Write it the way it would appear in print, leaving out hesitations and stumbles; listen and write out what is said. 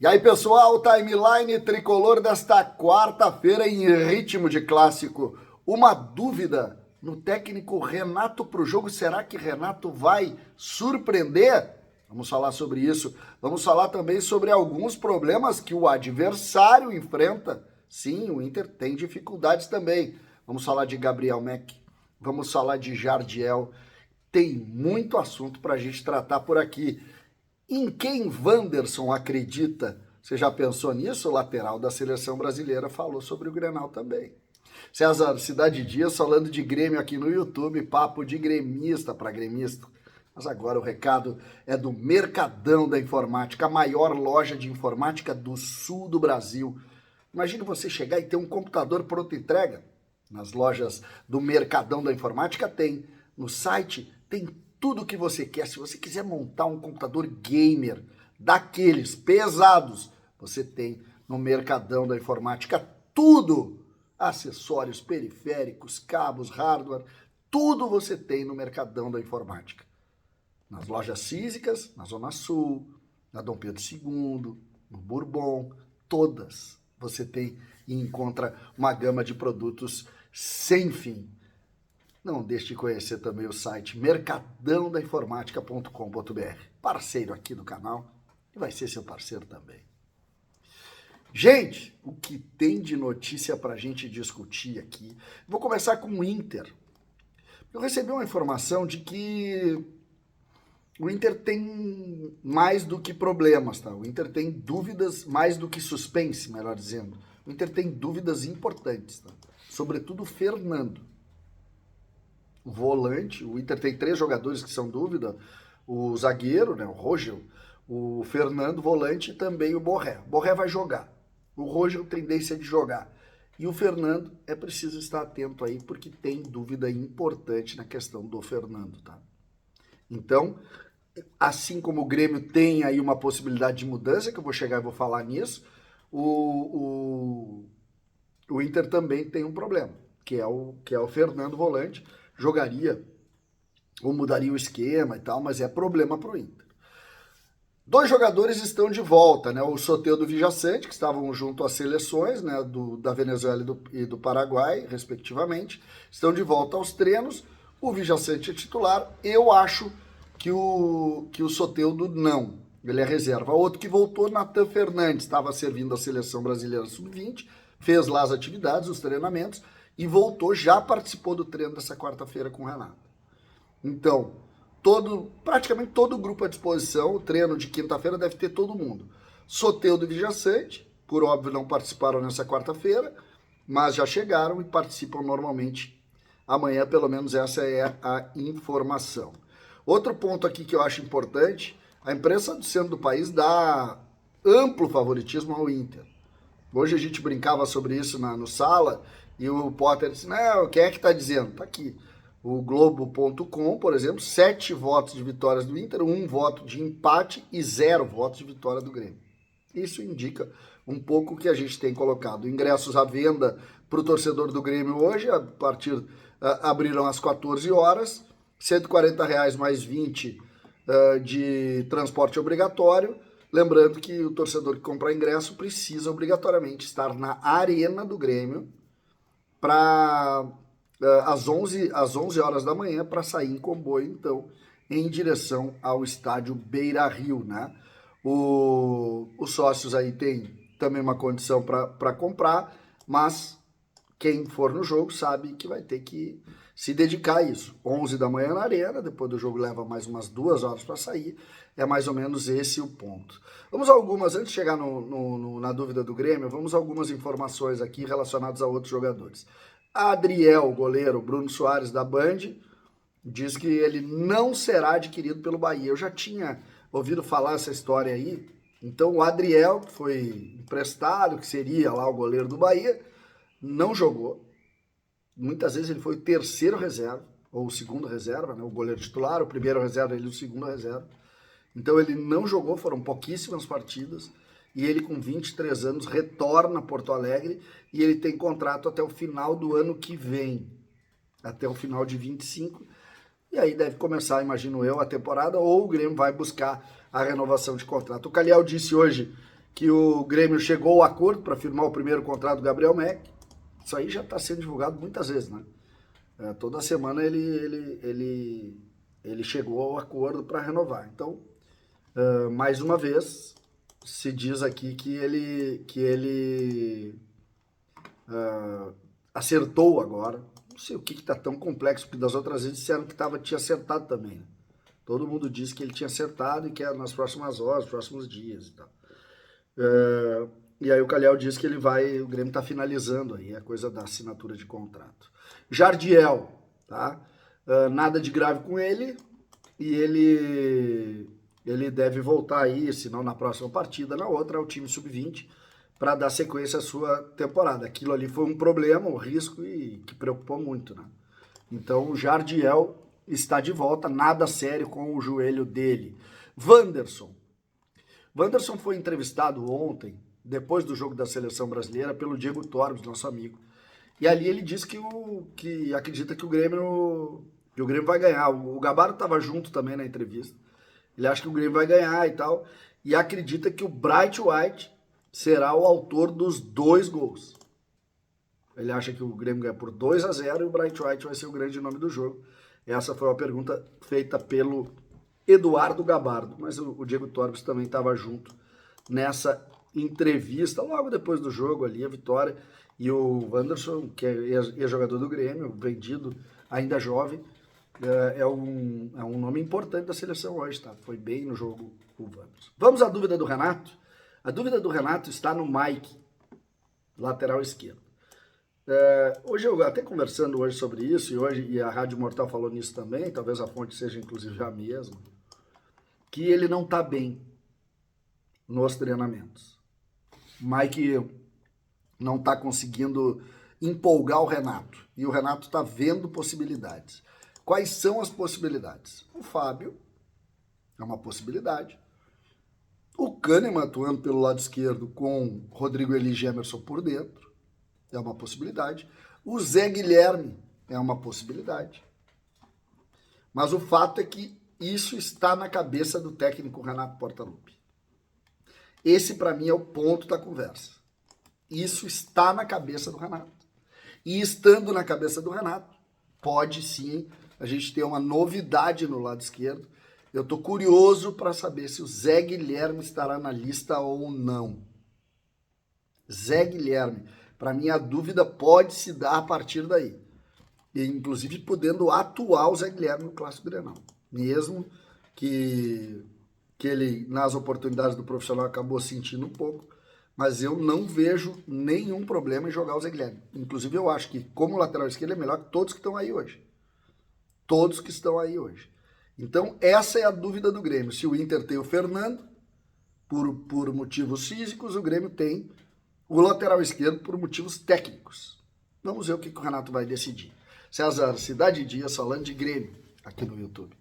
E aí, pessoal, timeline tricolor desta quarta-feira em ritmo de clássico. Uma dúvida no técnico Renato para o jogo. Será que Renato vai surpreender? Vamos falar sobre isso. Vamos falar também sobre alguns problemas que o adversário enfrenta. Sim, o Inter tem dificuldades também. Vamos falar de Gabriel Mack. Vamos falar de Jardiel. Tem muito assunto para a gente tratar por aqui. Em quem Wanderson acredita? Você já pensou nisso? O lateral da seleção brasileira falou sobre o Grenal também. César Cidade Dias falando de Grêmio aqui no YouTube, papo de gremista para gremista. Mas agora o recado é do Mercadão da Informática, a maior loja de informática do sul do Brasil. Imagina você chegar e ter um computador pronto entrega. Nas lojas do Mercadão da Informática tem. No site tem tudo o que você quer. Se você quiser montar um computador gamer, daqueles pesados, você tem no Mercadão da Informática tudo. Acessórios, periféricos, cabos, hardware, tudo você tem no Mercadão da Informática. Nas lojas físicas, na Zona Sul, na Dom Pedro II, no Bourbon, todas você tem e encontra uma gama de produtos sem fim. Não deixe de conhecer também o site mercadãodainformatica.com.br, parceiro aqui do canal e vai ser seu parceiro também. Gente, o que tem de notícia para a gente discutir aqui? Vou começar com o Inter. Eu recebi uma informação de que o Inter tem mais do que problemas, tá? O Inter tem dúvidas, mais do que suspense, melhor dizendo. O Inter tem dúvidas importantes, tá? Sobretudo o Fernando. O volante, o Inter tem 3 jogadores que são dúvida, o zagueiro, né, o Rogel, o Fernando, volante, e também o Borré. O Borré vai jogar, o Rogel tendência de jogar, e o Fernando é preciso estar atento aí, porque tem dúvida importante na questão do Fernando, tá? Então, assim como o Grêmio tem aí uma possibilidade de mudança, que eu vou chegar e vou falar nisso, o Inter também tem um problema, que é o Fernando volante. Jogaria ou mudaria o esquema e tal, mas é problema para o Inter. 2 jogadores estão de volta, né? O Soteldo e o Villasanti, que estavam junto às seleções, né, da Venezuela e do Paraguai, respectivamente, estão de volta aos treinos. O Villasanti é titular. Eu acho que o Soteldo não. Ele é reserva. Outro que voltou, Natan Fernandes, estava servindo a seleção brasileira sub-20, fez lá as atividades, os treinamentos, e voltou, já participou do treino dessa quarta-feira com o Renato. Então, praticamente todo o grupo à disposição, o treino de quinta-feira deve ter todo mundo. Soteldo e Villasanti, por óbvio não participaram nessa quarta-feira, mas já chegaram e participam normalmente amanhã, pelo menos essa é a informação. Outro ponto aqui que eu acho importante, a imprensa do centro do país dá amplo favoritismo ao Inter. Hoje a gente brincava sobre isso no sala, e o Potter disse, não, quem é que está dizendo? Está aqui. O Globo.com, por exemplo, 7 votos de vitórias do Inter, 1 voto de empate e 0 votos de vitória do Grêmio. Isso indica um pouco o que a gente tem colocado. Ingressos à venda para o torcedor do Grêmio hoje, abriram às 14 horas, R$140 mais 20 de transporte obrigatório. Lembrando que o torcedor que comprar ingresso precisa obrigatoriamente estar na arena do Grêmio para às 11 horas da manhã para sair em comboio, então, em direção ao estádio Beira-Rio, né? Os sócios aí têm também uma condição para comprar, mas quem for no jogo sabe que vai ter que se dedicar a isso. 11 da manhã na arena, depois do jogo leva mais umas 2 horas para sair, é mais ou menos esse o ponto. Vamos a algumas, antes de chegar na dúvida do Grêmio, vamos a algumas informações aqui relacionadas a outros jogadores. Adriel, goleiro, Bruno Soares da Band, diz que ele não será adquirido pelo Bahia. Eu já tinha ouvido falar essa história aí, então o Adriel, que foi emprestado, que seria lá o goleiro do Bahia, não jogou. Muitas vezes ele foi o terceiro reserva, ou o segundo reserva, né? O goleiro titular, o primeiro reserva, ele o segundo reserva. Então ele não jogou, foram pouquíssimas partidas, e ele com 23 anos retorna a Porto Alegre, e ele tem contrato até o final do ano que vem, até o final de 25, e aí deve começar, imagino eu, a temporada, ou o Grêmio vai buscar a renovação de contrato. O Calhau disse hoje que o Grêmio chegou ao acordo para firmar o primeiro contrato do Gabriel Mack. Isso aí já está sendo divulgado muitas vezes, né? Toda semana ele chegou ao acordo para renovar. Então, mais uma vez, se diz aqui que ele acertou agora. Não sei o que está tão complexo, porque das outras vezes disseram que tinha acertado também. Né? Todo mundo disse que ele tinha acertado e que era nas próximas horas, próximos dias e tal. E aí o Calhau disse que o Grêmio está finalizando aí a coisa da assinatura de contrato. Jardiel, tá? Nada de grave com ele e ele deve voltar aí, se não na próxima partida, na outra, ao time sub-20, para dar sequência à sua temporada. Aquilo ali foi um problema, um risco e que preocupou muito, né? Então o Jardiel está de volta, nada sério com o joelho dele. Wanderson foi entrevistado ontem, depois do jogo da Seleção Brasileira, pelo Diego Torres, nosso amigo. E ali ele disse que acredita que o Grêmio vai ganhar. O Gabardo estava junto também na entrevista. Ele acha que o Grêmio vai ganhar e tal. E acredita que o Bright White será o autor dos 2 gols. Ele acha que o Grêmio ganha por 2-0 e o Bright White vai ser o grande nome do jogo. Essa foi uma pergunta feita pelo Eduardo Gabardo, mas o Diego Torres também estava junto nessa entrevista, logo depois do jogo ali, a vitória, e o Wanderson, que é ex-jogador do Grêmio, vendido, ainda jovem, é um nome importante da seleção hoje, tá? Foi bem no jogo o Wanderson. Vamos à dúvida do Renato? A dúvida do Renato está no Mike, lateral esquerdo. Hoje eu até conversando hoje sobre isso, e a Rádio Mortal falou nisso também, talvez a fonte seja inclusive a mesma, que ele não está bem nos treinamentos. Mike não está conseguindo empolgar o Renato, e o Renato está vendo possibilidades. Quais são as possibilidades? O Fábio é uma possibilidade. O Kahneman atuando pelo lado esquerdo com Rodrigo Eli e Emerson por dentro é uma possibilidade. O Zé Guilherme é uma possibilidade. Mas o fato é que isso está na cabeça do técnico Renato Portaluppi. Esse, para mim, é o ponto da conversa. Isso está na cabeça do Renato. E estando na cabeça do Renato, pode sim a gente ter uma novidade no lado esquerdo. Eu estou curioso para saber se o Zé Guilherme estará na lista ou não. Zé Guilherme. Para mim, a dúvida pode se dar a partir daí. E, inclusive, podendo atuar o Zé Guilherme no Clássico Grenal. Mesmo que ele, nas oportunidades do profissional, acabou sentindo um pouco. Mas eu não vejo nenhum problema em jogar o Zé Guilherme. Inclusive, eu acho que, como lateral esquerdo, é melhor que todos que estão aí hoje. Todos que estão aí hoje. Então, essa é a dúvida do Grêmio. Se o Inter tem o Fernando, por motivos físicos, o Grêmio tem o lateral esquerdo por motivos técnicos. Vamos ver o que o Renato vai decidir. César, Cidade Dias falando de Grêmio aqui no YouTube.